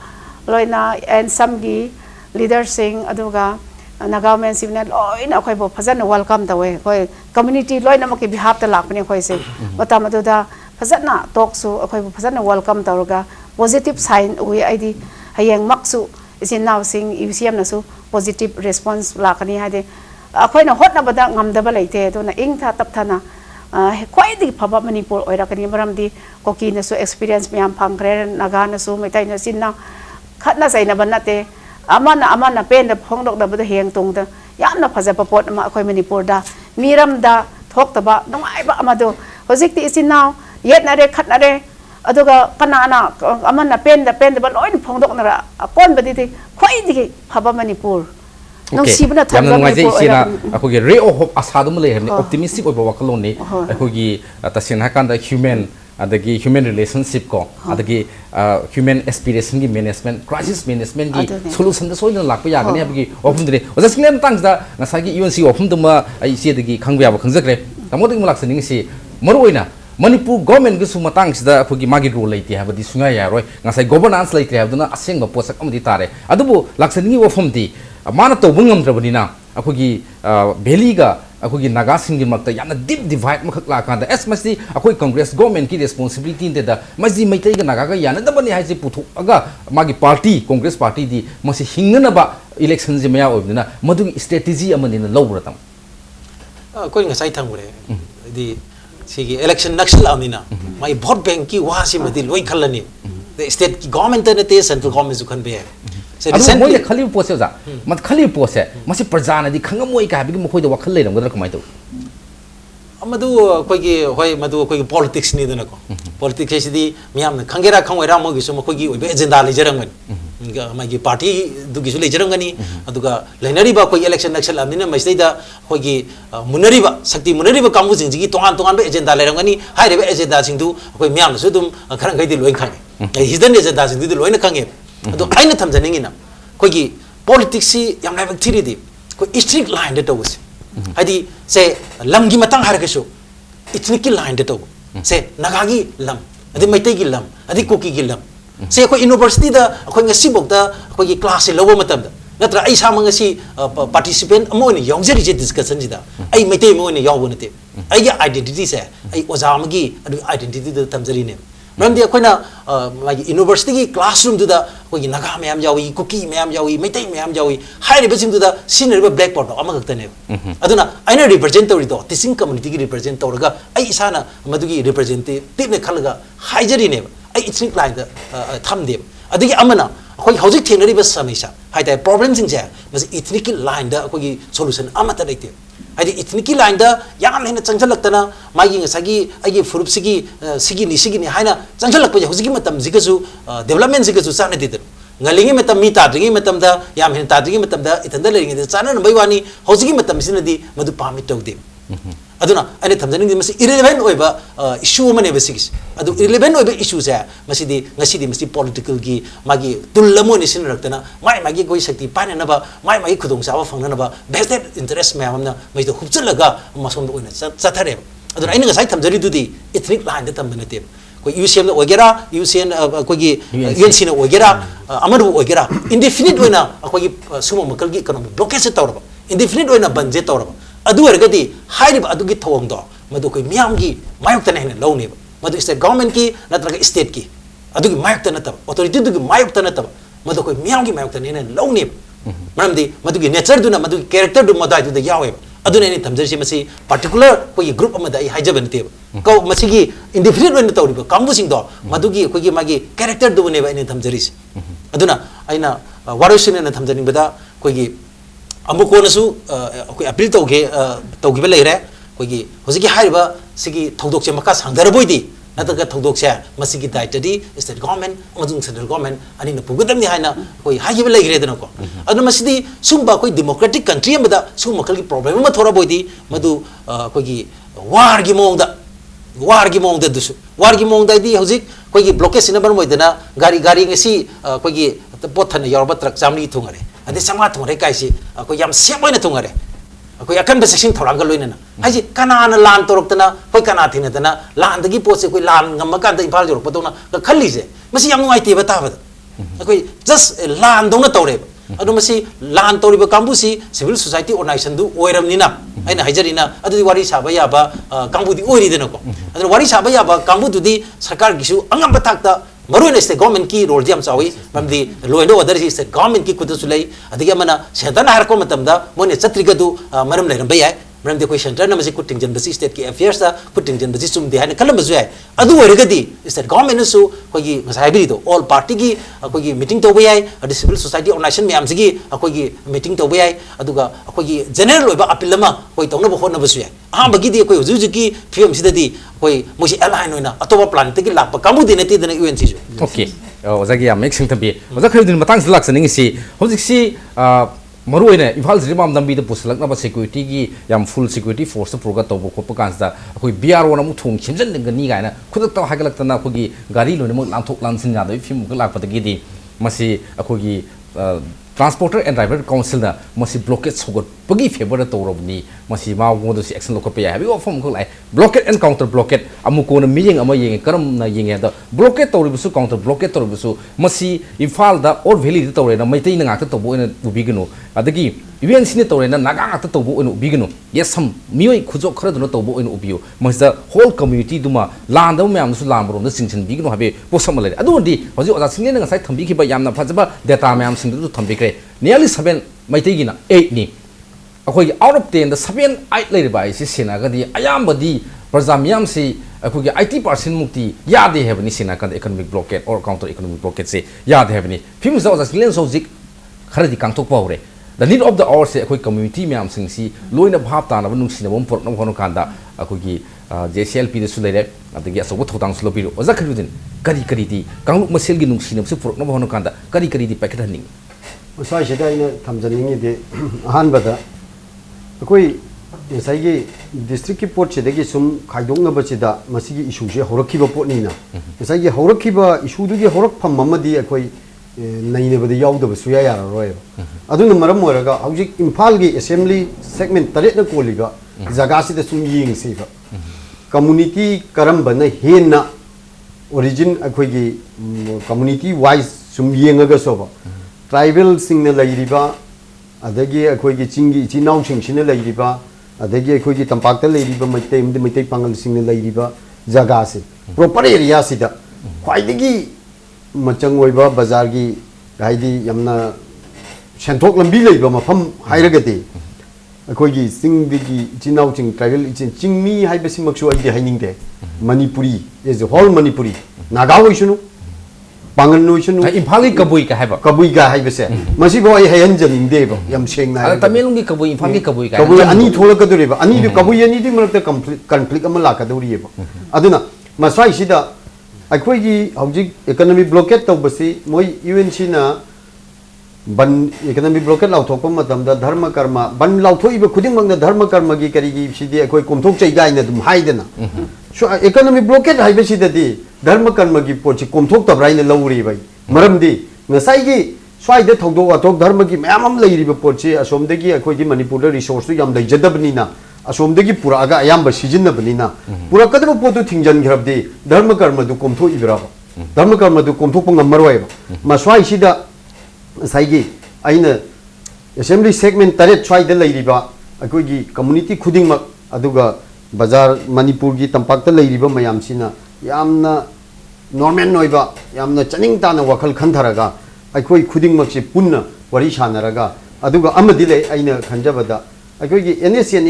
loina and some gi leaders sing aduga nagamen sivna loina khoi bo phajana welcome ta we khoi community loina mo ki behalf ta lakpani khoi se matam aduda phajana talk su khoi bo phajana welcome ta roga positive sign we ID hayang maksu isin now sing UCM na su positive response lakani hade akhoi na hot na bada ngamdaba leite to na ing tha tap thana kwai di phaba manipur oirakani maramdi koki na su experience myam phangre naga na su metai na sin na khatna sai na banate amana pen da phongdok da bada heng tung da yamna phajaba pot ma akhoi manipur da miram da thok taba nongai ba amado hojik ti isin now yet na re khat na re aduga kanana amana pen da ba loin phongdok na ra kon badi ti khoi di phaba manipur nong sibna yamna nungai jai sina akogi ray of hope asadum le hemni optimistic oiba wakalon ni akogi tasin hakan da human adagi human relationship ko adagi human aspiration gi management crisis management gi solution da soina lakpa ya gani abgi ofum de oja singlen tang da ngasagi UNC ofum duma ai se dagi khangba ba khangjakre tamoding mulak saning si maroina Manipur government gisu matang sida akogi magi role leiti habadi sunga ya roi ngasai governance leiti habduna aseng ba posak amdi tare adubu laksaningi ofum di mana to bungam drabani akogi valley ga akogi naga singi makta yana deep divide makhak la kan da masti akoi congress government ki responsibility de da maji maitai ga naga ga yana da bani haji puthu aga magi party congress party di masi hingna ba election je maya obdina madu strategy amani na lawra tam koi ngasai thangure di sigi election national amina mai vote bank ki wasi madi loi khalani the state ki government ne te central government ju khan be adu moi khali pose ja mat khali pose masi prajana di khangamoi ka bi mo khoi da wakhal leiram gadra kamai to amadu koi gi hoi madu koi politics ni dana ko politics di miyam na khangera khangwera mo gi so mo koi gi obe agenda le jarang man mai gi party du gi so le jarang gani aduga lainari ba koi election national amina mai sai da koi gi munari ba sakti munari ba kamu jing gi tongan tongan be agenda le rang gani hai re be agenda sing du koi miyam na so dum kharang gai di loin khange hidden agenda sing du loin khange ado aina thamjaningi na koi gi politics si yam lai bak thiri di koi strict line de to se hadi se lam gi matang har ke so itni ki line de to se nagagi lam adi maitai gi lam adi koki gi lam se koi university da koi ngasi bok da koi gi class se lobo matam da natra ai sa mangasi participant amo ni yongjeri je discussion ji da ai maitai mo ni yaw bonate ai gi identity se ai oja ma gi adu identity da tamjari ne Ramdi akoina like university ki classroom tu da koi naga mayam jawi cookie mayam jawi maitai mayam jawi high represent tu da senior ba blackboard ama gakta ne aduna aina represent tori do teaching community ki represent torga ai isana madugi representative ne khalaga haijari ne ai itching line da tham de adigi amana koi hojik thenari ba samisa haida problem sing ja mas ethnic line da koi solution amata leite adi ethnic line da yam hena changjalak magi ngasagi agi furup sigi ni haina changjalak pa hojiki matam jigasu development jigasu chana didan ngalingi matam mi ta dringi matam da yam hena ta dringi matam da itanda leringi da chana bai wani hojiki matam sinadi madu pami tawde aduna ane thamjani di masi irrelevant oiba issue mane basigis adu irrelevant oiba issue sa masi di ngasi di masi political gi magi tullamo ni sin raktana mai magi goi sakti pana na ba mai magi khudong sa ba phangna na ba vested interest ma amna mai to khupchalaga masom oina chathare aduna aina ngasai thamjari du di ethnic line da tambane te ko UCM na ogera UCN ko gi UNC na ogera amadu ogera indefinite oina ko gi sumo makal gi economic blockade tawraba indefinite oina banje tawraba adu ergadi hairib adu gi thawang do madu koi miyam gi mayok tan hena lawne madu state government ki natraga state ki adu gi mayok tan tab authority du gi mayok tan tab madu koi miyam gi mayok tan hena lawne maramdi madu gi nature du na madu gi character du madai du da yawe adu ne ni thamjari si masi particular koi group amada ai haijaban te ko masi gi indefinite wen tawri ba kambu sing do madu gi koi gi magi character du ne ba ni thamjari si aduna aina warosine na thamjani bada koi gi amuko nasu akoi appeal tauge ba leire koi gi hojiki haiba sigi thodok che maka sangdar boidi nataga thodok che masigi daitadi state government amazung central government ani na pugadam ni haina koi haiba leire dana ko adu masidi sumba koi democratic country amada sum makal gi problem ma thora boidi madu koi gi war gi mongda dusu war gi mongda di hojik koi gi blockade sina bar moidana gari ngasi koi gi pothana yorba truck jamni thungare ade sama thungare kaisi ko yam semoina thungare ko yakan be section thorang loina na haji kana na lan toroktana koi kana thina dana lan dagi pose koi lan ngam ka da impal jorok patona ka khalli je masi yam ngai te bata ba ko just lan dona tore adu masi lan tori ba kambusi civil society organization du oiram nina aina hajarina adu wari saba ya ba kambu di oiri dena ko adu wari saba ya ba kambu du di sarkar gisu angam batak ta maroon state government की role जम चावी ममदी लो and order से state government की खुद सुलाई अदगी मना centre हार को मतमदा मोने छत्रिगदु मरम लेरम बय मरम दे कोई सेंटर न मसे कुटिंग जन बसी स्टेट की अफेयर्स दा कुटिंग जन बसी सुम दे हाने कलम बजु है अदु ओरगदी स्टेट गवर्नमेंट सु कोई मसाइबरी दो ऑल पार्टी की कोई मीटिंग तो बय है सिविल सोसाइटी ऑर्गेनाइजेशन मैम से कोई मीटिंग तो बय है अदुगा कोई जनरल ओइबा अपील मा कोई तौनब होन बसु है आ बगी कोई हुजु की फिल्म सिददी कोई मुझे एलाइन होइना अतोबा प्लान तकी लाप कामु दिने ती दने यूएनसी जो ओके ओजागी याम मेक सिंग तबी ओजा खरदिन मतंग से लाक्सनिंग सी होजिक सी मरु ओइने इम्फाल जिरिबाम दंबी द पुसलक ना सिक्योरिटी की याम फुल सिक्योरिटी फोर्स प्रोगा तब खोप कांसदा अखोई बीआरओ नमु थोंग छिमजन गनी गायना खुद त हागलक तना अखोगी गाड़ी लोने मु लांथोक लांसिन यादव फिल्म मुक लापतगी दी मसी अखोगी ट्रांसपोर्टर एंड ड्राइवर काउंसिल ना मसी ब्लॉकेट सोगत पगी फेवर तौरबनी मसी मागोदो सी एक्शन लोकप या हबी ऑफम को लाइ ब्लॉकेट एंड काउंटर ब्लॉकेट अमुको न मियिंग अमा येंगे करम ना येंगे द ब्लॉकेट तौरबसु काउंटर ब्लॉकेट तौरबसु मसी इम्फाल दा और वैली तौरे ना मैतै ना गात तौबो इन उबिगनो अदगी इवेंट सिने तौरे ना नागा गात तौबो इन उबिगनो यस हम मियोय खुजो खरदनो तौबो इन उबियो मसी होल कम्युनिटी दुमा लांदो मैमसु लांबरो न सिंगसन बिगनो हबे पोसम ले अदोंदी हजि ओजा सिंगने ना गासाय थंबी खिबा यामना फजबा डेटा मैम सिंगदु थंबिक्रे नियरली 7 मैतैगिना 8 नि अखोई आउट ऑफ 10 द 7 8 लेरिबा इसी सेनागदी अयामबदी प्रजा मियाम से अखोई 80% मुक्ति यादे हेबनी सेनाकन इकोनॉमिक ब्लॉकेट और काउंटर इकोनॉमिक ब्लॉकेट से याद हेबनी फिल्म जो जसलेन सोजिक खरदी कांगथोक पावरे the need of the hour से अखोई कम्युनिटी मियाम सिंग सी लोइना भाव ताना नुंसिनबम पोरकन होनो कांदा अखोई जेसीएलपी दसु लेरे अदगी असोबो थोतांग स्लोबिरो ओजा खरुदिन करी करी दी कांगलुक मसेलगी नुंसिनबसु पोरकन होनो कांदा करी करी दी पैकेट मसाई से दाइने थमजनिंगी दे अहानबदा अखोई ꯉꯁꯥꯏꯒꯤ ꯗꯤꯁꯇ꯭ꯔꯤꯛꯀꯤ ꯄꯣꯠꯁꯤꯗꯒꯤ ꯁꯨꯝ ꯈꯥꯏꯗꯣꯛꯅꯕꯁꯤꯗ ꯃꯁꯤꯒꯤ ꯏꯁꯨꯁꯦ ꯍꯧꯔꯛꯈꯤꯕ ꯄꯣꯠꯅꯤꯅ ꯉꯁꯥꯏꯒꯤ ꯍꯧꯔꯛꯈꯤꯕ ꯏꯁꯨꯗꯨꯒꯤ ꯍꯧꯔꯛꯐꯝ ꯑꯃꯗꯤ ꯑꯩꯈꯣꯏ ꯅꯩꯅꯕꯗ ꯌꯥꯎꯗꯕ ꯁꯨꯡꯌꯥ ꯌꯥꯔꯔꯣꯏꯕ ꯑꯗꯨꯅ ꯃꯔꯝ ꯑꯣꯏꯔꯒ ꯍꯧꯖꯤꯛ ꯏꯝꯐꯥꯜꯒꯤ ꯑꯦꯁꯦꯝꯕ꯭ꯂꯤ ꯁꯦꯒꯃꯦꯟ 8ꯅ ꯀꯣꯜꯂꯤꯕ ꯖꯒꯥꯁꯤꯗ ꯁꯨꯝ ꯌꯦꯡꯁꯤꯕ ꯀꯝꯃꯨꯅꯤꯇꯤ ꯀꯔꯝꯕꯅ ꯍꯦꯟꯅ ꯑꯣꯔꯤꯖꯤꯟ ꯑꯩꯈꯣꯏꯒꯤ ꯀꯝꯃꯨꯅꯤꯇꯤ ꯋꯥꯏꯁ ꯁꯨꯝ ꯌꯦꯡꯉꯒꯁꯨꯕ ट्राइबल लेरिबा अदगी अखोगी चिंगी इचिनाउ सिंगसिने लेरिबा अदगी अखोगी तंपाक्त लेरिबा मैते मैते पांगल सिंगने लेरिबा जगह से प्रॉपर एरिया सिदा ख्वाइदगी मचंग ओइबा बाजार की हाइदी यमना सेंथोक लंबी लेबा मफम हाइरगते अखोगी सिंगदी इचिनाउ सिंग ट्राइबल चिंगमी हाइबसि मक्सु आइदे हाइनिंगदे मणिपुरी एज होल मणिपुरी नागा होइसुनु पांगन नोइसन इम्फाल की कबुई का है कबुई का है बसे मसी बो आई हैन जनिंग दे बो यम सेंग ना तमिलुंग की कबुई इम्फाल की कबुई का कबुई अनि थोलक कदुरे बो अनि कबुई अनि दि मरक कॉन्फ्लिक्ट अमा लाका दौरी बो अदुना मसाई सिदा अखोई की हौजिक इकोनॉमी ब्लॉकेट तौबसी मोय यूएनसी ना बन इकोनॉमी ब्लॉकेट लाउथोप मतमदा धर्म कर्म बन लाउथोइबो खुदिंग धर्म कर्म की करीगी सिदि अखोई कोमथोक चैगाइना दुम हाइदना सो इकोनॉमी ब्लॉकेट हाइबसिदि धर्म कर्म की पोची कोमथोक तब्राइन लौरी भाई मरमदी नसाइगी स्वाइदे थौदोक अथोक धर्म की मैम लेरिबो पोची असोमदगी अखोइदि मणिपुर रिसोर्स याम लेजदबनिना असोमदगी पुरागा अयाम सिजिनबनिना पुराकदब पोतु थिंजनग्रबदि धर्म कर्म दु कोमथो इब्राब धर्म कर्म दु कोमथोक ngमरवाय मस्वाइसिदा साइगी आइना असेंबली सेगमेंट 8 स्वाइदे लेरिबा अखोइगी कम्युनिटी खुदिंगमक अदुगा बाजार मणिपुर की तंपाक्ता लेरिबा मयामसिना यामना नॉर्मल नोइबा यामना चनिंग ताना वखल खंथरगा अखोई खुदिंगमक्सि पुन्ना वरी सानरगा अदुगा अमदि ले आइना खंजबदा अखोइगी एनएसएन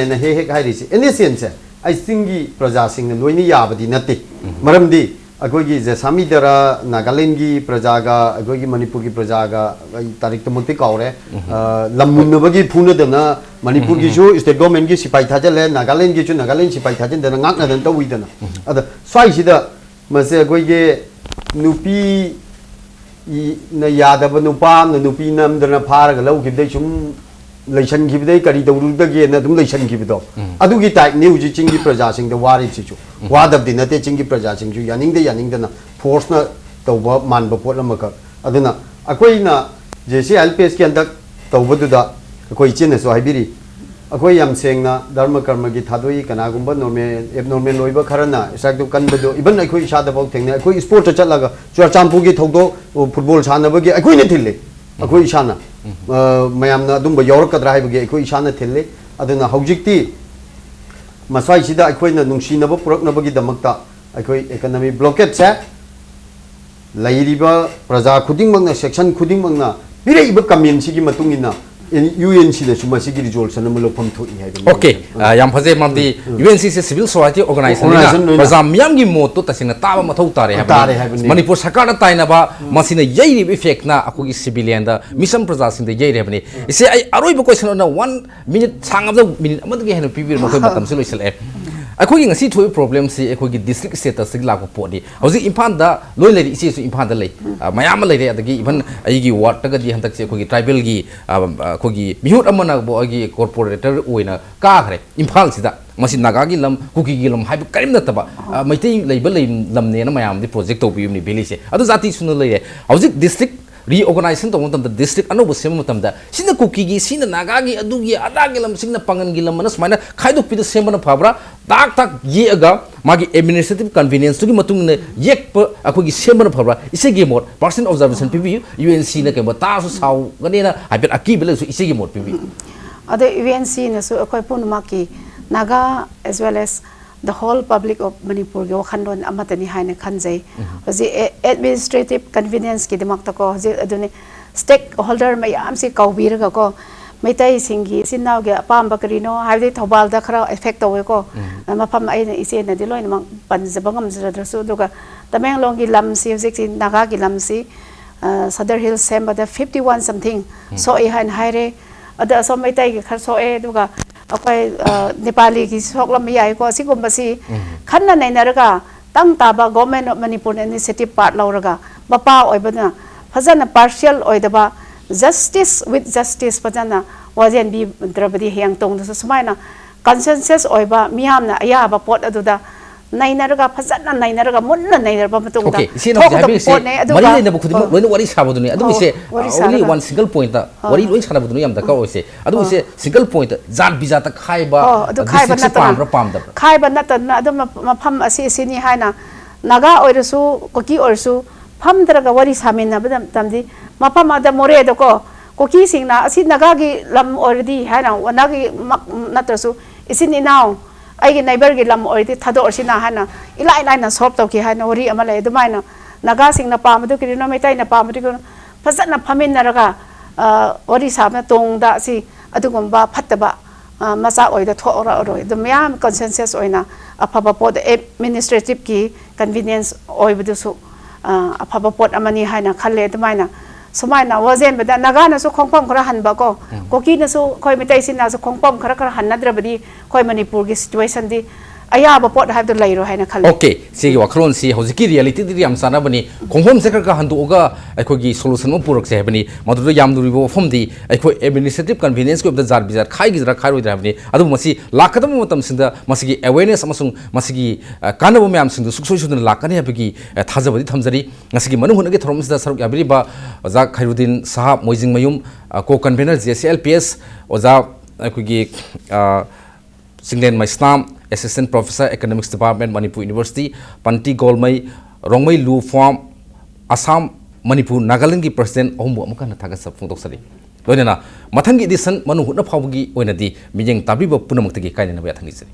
ने हे हाइरिसि एनएसएन से आई सिंगी प्रजा सिंग लोइनि याबदि नते मरमदि अखोइगी जेसामीदरा नागालैंड की प्रजागा अखोइगी मणिपुर की प्रजागा तारीख तमुते कावरे लमुनबगी फुनदना मणिपुर की जो स्टेट गवर्नमेंट की सिपाही थाजले नागालैंड की जो नागालैंड सिपाही थाजन दना ngakna dan tawidana ada swai sida mase akoige nupi na yadaba nupa na nupi nam dana pharaga lawgibdai sum leisan gibdai kari dawrudage na dum leisan gibdo adugi type ne uji chingi praja sing da wari chichu wadab di nate chingi praja sing ju yaning dana force na tawba manba pot lamaka aduna akoina jesi lps ki andak tawbadu da akoi chene so haibiri अखोई यम सेंगना धर्म कर्म की थादोई कनागुंबा normal abnormal लोइबा Kharna Isaac कनबदो इबन अखोई इसादा बाउ थेंगने अखोई sport चलगा चुरचांपू की थौदो football सानबगे अखोई ने थिल्ले अखोई इसाना मयामना अदुंबा यौरकद्रा हाइबगे अखोई इसाना थिल्ले अदुना हौजिक्ति मस्वाई सिदा अखोई ना नुंसीनबा पुरकनबगी दमकता अखोई इकोनॉमी ब्लॉकेट से Lairiba Praja Kudingmangna section Kudingmangna Piraiba Kamensi Matungina UNC the Sumasiki resolution Mulopam to Okay, Yam Faze Mamdi, UNC civil society organization, Bazam Yamgi Moto, Tasina Tava Matotare, Manipur Sakara Tainaba, Masina Yay effect na Akugi civilian, the Mission Prazas in the Yay Revenue. You say, I wrote a question on 1 minute, sang of the minute, I'm going to give you Matam solution. According to the problem, see, a district status, the lack of body. I was in Panda, loyally is in Panda Lake. Mayama lady at the even a gi water, the Hantaxi, tribal gi, Kogi, Mute Amana Bogi, corporator winner, Kare, Impulsida, Masin Nagagilam, Cookie Gilam, Hypercarinataba, my team label Lamnena Mayam, the project of Uni Belize. Others are teaching the lady. I was district. Reorganization to the district ano busem mutam da sina cookie sina nagagi adugi adagilam sina pangangilam manas mana khaidu pidu semana phabra tak ye aga magi administrative convenience to gi matung ne yek pa akogi semana phabra ise gi mod person observation pbu UNC na ke bata su sau ganina habit akibele su ise gi mod pbu other UNC na so akoi punma ki naga as well as the whole public of Manipur go khandon amatani haina khanjai hoji administrative convenience ki dimak ta ko hoji aduni stakeholder mayam si kaubir ga ko maitai singi sinnaw ge apam bakrino haide thobal da khara effect tawe ko mafam ai ise na diloi na panjabangam jra su duga tameng long gi lam si hoji si naga gi lam si Sadar Hills semba da 51 something so e han haire ada so maitai ge khar so e duga okay Nepali ki soklam yai ko sigumbasi khanna nainaraga tang taba government of Manipur initiative part lauraga bapa oibana fazana partial oidaba justice with justice fazana wajen bi drabadi hyang tong so sumaina consensus oiba miyamna aya ba pot aduda nainaraga fazana nainaraga munna nainarba matung da okay sino jabi se mari ne bukhudi loin wari sabuduni adu se only one single point da wari loin sabuduni yam da ka ose adu se single point zat bija ta khaiba adu khaiba na khaiba na tan adu mafam asi sini haina naga oirsu koki orsu pham draga wari samin na badam tamdi mafam ada more da ko koki singna asi naga gi lam already haina wanagi natrasu isini now ai neighbor gi lam oi thado orsina hana ilai na solve to ki hana ori amala edumaina naga sing na pam du ki no metai na pam du fazana phamin na raga ori sabna tong da si adugumba phattaba masa oi da thora ro the myam consensus oina aphaba pod administrative ki convenience oi bu su aphaba pod amani hana khalle edumaina sumaina wazen bada naga na su khongpam khara hanba ko koki na su khoi mitai sin na su khongpam khara hannadrabadi khoi Manipur gi situation di aya ba pot have the lairo haina khale okay si gi wakron si hojiki reality di yam sana bani khonghom se ka handu oga aiko gi solution mo purak se bani madu yam duri bo fom di aiko administrative convenience ko the jar bizar khai gi jara khai roi da bani adu masi lakadam matam sinda masi gi awareness amasung masi gi kanabo myam sindu suksoi sudun lakani habigi thajabadi thamjari ngasi gi manu hunagi thorom sida saruk yabiri ba oza khairuddin sahab moijing mayum ko convener JCLPS oza aiko gi Singlen Maisnam Assistant Professor Economics Department Manipur University Panti Golmai Rongmai Lu Farm Assam Manipur Nagaland ki President Ombu amaka na thaga sa phung toksari loina na mathangi edition manu hutna phawgi oinadi mijeng tabi ba punamak tagi kaina na ba thangni sari